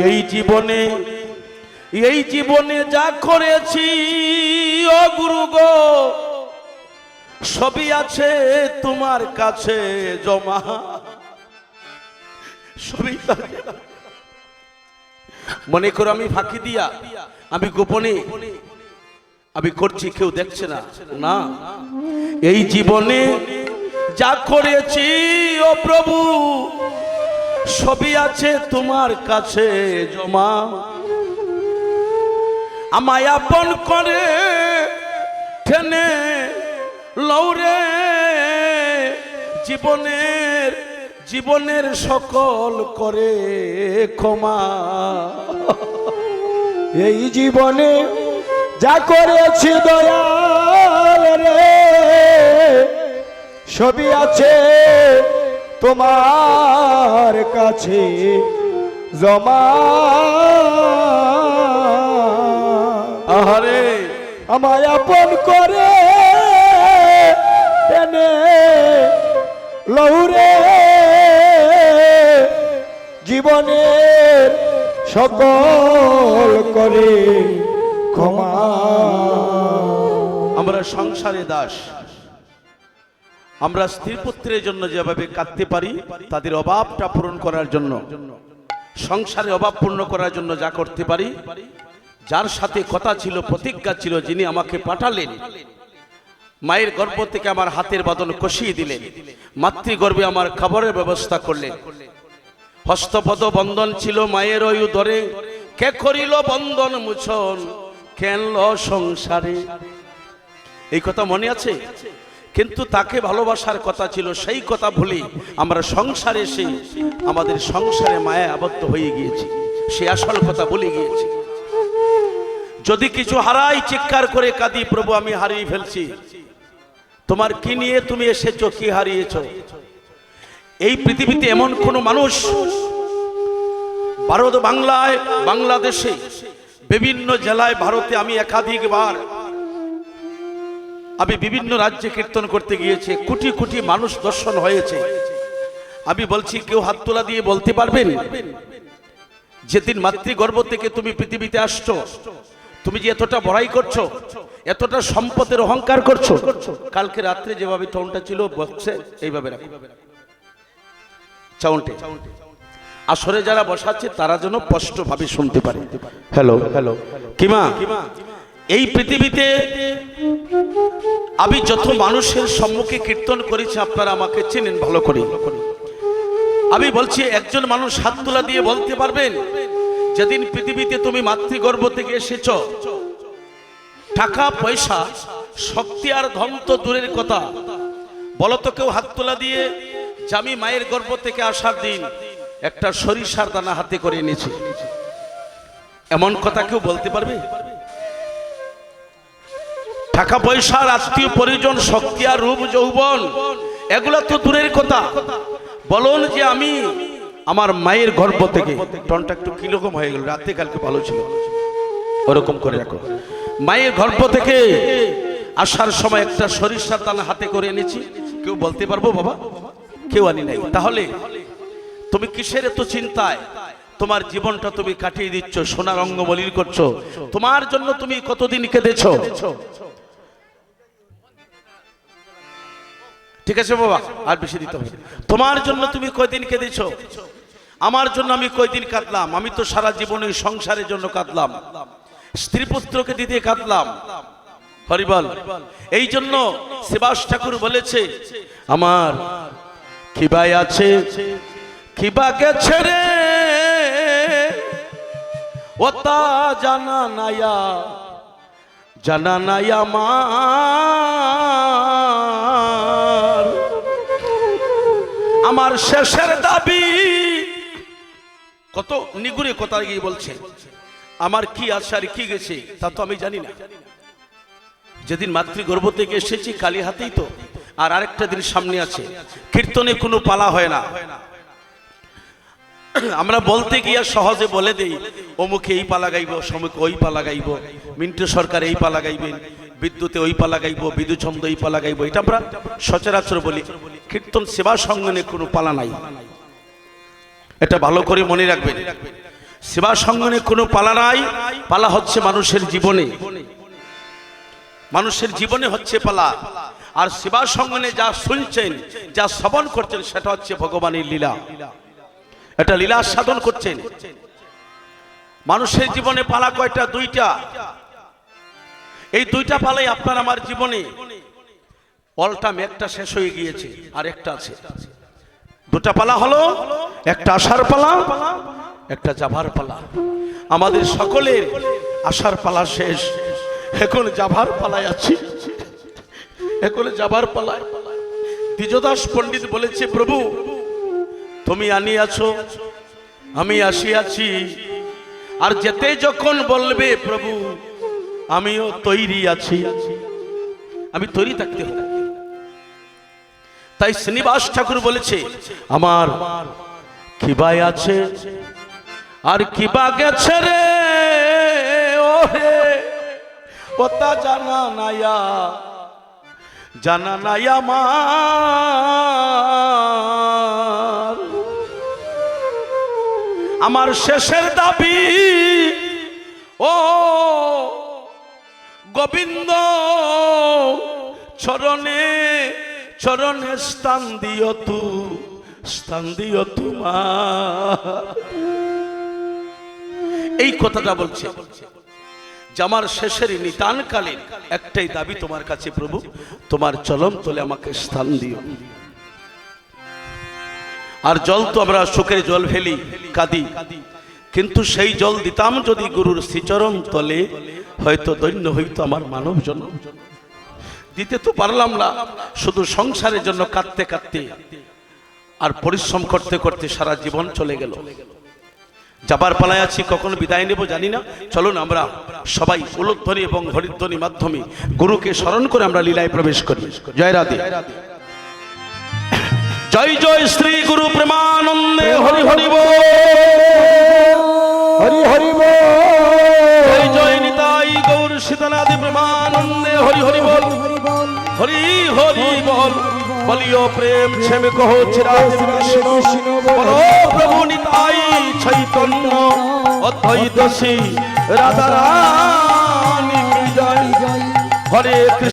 এই জীবনে যা করেছি ও গুরু গো, সবই আছে তোমার কাছে জমা। সবই মনে করো আমি ফাঁকি দিয়া, আমি গোপনে আমি করছি, কেউ দেখছে না। না, এই জীবনে যা করেছি ও প্রভু, সবই আছে তোমার কাছে জমা। আমায় আপন করে টেনে লৌরে, জীবনের সকল করে ক্ষমা। এই জীবনে যা করেছি দয়াল রে, সবই আছে তোমার কাছে জমা। আহারে আমায় আপন করে টেনে লৌরে, জীবনের সকল করে ক্ষমা। আমরা সংসারে দাস, আমরা স্ত্রী পুত্রের জন্য যেভাবে কাঁদতে পারি, তাদের অভাবটা পূরণ করার জন্য, সংসারে অভাব পূর্ণ করার জন্য যা করতে পারি, যার সাথে কথা ছিল, প্রতিজ্ঞা ছিল, যিনি আমাকে পাঠালেন, মায়ের গর্ভ থেকে আমার হাতের বাঁধন কষিয়ে দিলেন, মাতৃগর্ভে আমার খাবারের ব্যবস্থা করলেন, হস্তপদ বন্ধন ছিল মায়ের ওই উদরে, কে করিল বন্ধন মুছন, কেনল সংসারে। এই কথা মনে আছে? কিন্তু তাকে ভালোবাসার কথা ছিল, সেই কথা ভুলে আমরা সংসারে এসে আমাদের সংসারে মায়া আবদ্ধ হয়ে গিয়েছি, সে আসল কথা ভুলে গিয়েছি। যদি কিছু হারাই চিৎকার করে কাঁদি, প্রভু আমি হারিয়ে ফেলছি। তোমার কি নিয়ে তুমি এসেছো, কি হারিয়েছ? এই পৃথিবীতে এমন কোন মানুষ, ভারত বাংলায়, বাংলাদেশে, বিভিন্ন জেলায়, ভারতে আমি একাধিকবার, আমি বিভিন্ন রাজ্যে কীর্তন করতে গিয়েছি, কোটি কোটি মানুষ দর্শন হয়েছে। আমি বলছি, কেউ হাত তোলা দিয়ে বলতে পারবেন যেদিন মাতৃগর্ভ থেকে তুমি পৃথিবীতে আসছো, তুমি যে এতটা বড়াই করছো, এতটা সম্পদের অহংকার করছো, কালকে রাত্রে যেভাবে টোনটা ছিল বক্সে এইভাবে রাখো, চাউন্টে আসরে যারা বসাচ্ছে তারা যেন স্পষ্ট ভাবে শুনতে পারে। হ্যালো হ্যালো কিমা, এই পৃথিবীতে আমি যত মানুষের সম্মুখে কীর্তন করেছি, আপনারা আমাকে চেনেন ভালো করে। আমি বলছি, একজন মানুষ হাত তোলা দিয়ে বলতে পারবেন যেদিন পৃথিবীতে তুমি মাতৃগর্ভ থেকে এসেছ, টাকা পয়সা শক্তি আর ধন তো দূরের কথা, বলতো কেউ হাত তোলা দিয়ে যে আমি মায়ের গর্ভ থেকে আসার দিন একটা সরিষার দানা হাতে করে এনেছি, এমন কথা কেউ বলতে পারবে? টাকা পয়সার আত্মীয় পরিজন, শক্তি আর রূপ যৌবন, এগুলা তো দূরের কথা, বলুন যে আমি আমার মায়ের গর্ভ থেকে, টনটা একটু কিরকম হয়ে গেল, রাতে কালকে ভালো ছিল, ওরকম করে রাখো, মায়ের গর্ভ থেকে আসার সময় একটা সরিষার দানা হাতে করে এনেছি, কেউ বলতে পারবো বাবা? কেউ আনি নাই। তাহলে তুমি কিসের এত চিন্তায় তোমার জীবনটা তুমি কাটিয়ে দিচ্ছ, সোনার অঙ্গ মলিন করছো? তোমার জন্য তুমি কতদিন কেঁদেছ? ঠিক আছে বাবা, আর বেশি দিতে হবে। তোমার জন্য তুমি কয়দিন কেঁদেছ, আমার জন্য আমি কয়দিন কাঁদলাম। আমি তো সারা জীবনে সংসারের জন্য কাঁদলাম, স্ত্রী পুত্রকে দিতে কাঁদলাম। হরিবল। এই জন্য শ্রীবাস ঠাকুর বলেছে, আমার খিবাই আছে, খিবা গেছে রে, ও তা জানা নাইয়া, জানা নাই আমার শেষের দাবি। কত নিগুড়ে কথা গিয়ে বলছে, আমার কি আছে আর কি গেছে তা তো আমি জানি না। যেদিন মাতৃগর্ভ থেকে এসেছি কালী হাতেই তো, আর আরেকটা দিন সামনে আছে। কীর্তনে কোনো পালা হয় না, আমরা বলতে গিয়া সহজে বলে দেই অমুকে এই পালা গাইব, সমুকে ওই পালা গাইব, মিন্টু সরকার এই পালা গাইবেন, বিদ্যুতে ওই পালা গাইব, বিদ্যুৎ ছন্দ এই পালা গাইব, এটা আমরা সচরাচর বলি। কীর্তন সেবা সঙ্গনে কোনো পালা নাই, এটা ভালো করে মনে রাখবেন। সেবা সঙ্গনে কোনো পালা নাই, পালা হচ্ছে মানুষের জীবনে, মানুষের জীবনে হচ্ছে পালা। আর সেবা সঙ্গনে যা শুনছেন, যা শ্রবণ করছেন, সেটা হচ্ছে ভগবানের লীলা, এটা লীলা সাধন করছেন। মানুষের জীবনে পালা কয়টা? দুইটা। এই দুইটা পালাই আপনার আমার জীবনে। অলটাম একটা শেষ হয়ে গিয়েছে, আর একটা আছে। দুটা পালা হলো, একটা আসার পালা, একটা যাবার পালা। আমাদের সকলের আসার পালা শেষ, এখন যাবার পালায় আছি, এখন যাবার পালায়। দ্বিজদাস পণ্ডিত বলেছে, প্রভু তুমি আনিয়াছো, আমি আসিয়াছি, আর যেতে যখন বলবে প্রভু আমিও তৈরি আছি, আমি তৈরি থাকতে হবে। তাই শ্রীনিবাস ঠাকুর বলেছে, আমার কিবাই আছে আর কিবা গেছে রে, ওরে ওটা জানা নাইয়া, জানা নাই আমার। আমার শেষের দাবি ও গোবিন্দ, চরণে চরণে স্থান দিও তু, স্থান দিও তোমার। এই কথাটা বলছে যে আমার শেষের নিতানকালীন একটাই দাবি তোমার কাছে প্রভু, তোমার চরণ তলে আমাকে স্থান দিও। আর জল তো আমরা শোকের জল ফেলি, কাঁদি, কিন্তু সেই জল দিতাম যদি গুরুর শ্রীচরণ তলে, হয়তো ধন্য হইতো আমার মানব জন্ম। দিতে তো পারলাম না, শুধু সংসারের জন্য কাঁদতে কাঁদতে আর পরিশ্রম করতে করতে সারা জীবন চলে গেল। যাবার পালায় আছি, কখন বিদায় নেব জানি না। চলুন আমরা সবাই উলুধ্বনি এবং হরিধ্বনি মাধ্যমে গুরুকে স্মরণ করে আমরা লীলায় প্রবেশ করি। জয় রাধে, জয় জয় শ্রী গুরু প্রেমানন্দে, হরি হরি বল, হরি হরি বল, জয় জয় নিতাই গৌর শীতলাদি প্রেমানন্দে, হরি হরি বল, হরি হরি বল। বলিও প্রেম ছেম কহো চিরাগ কৃষ্ণ, বলো প্রভু নিতাই চৈতন্য, অদ্বৈত শ্রী রাধা রানী কি জয়। হরে কৃষ্ণ।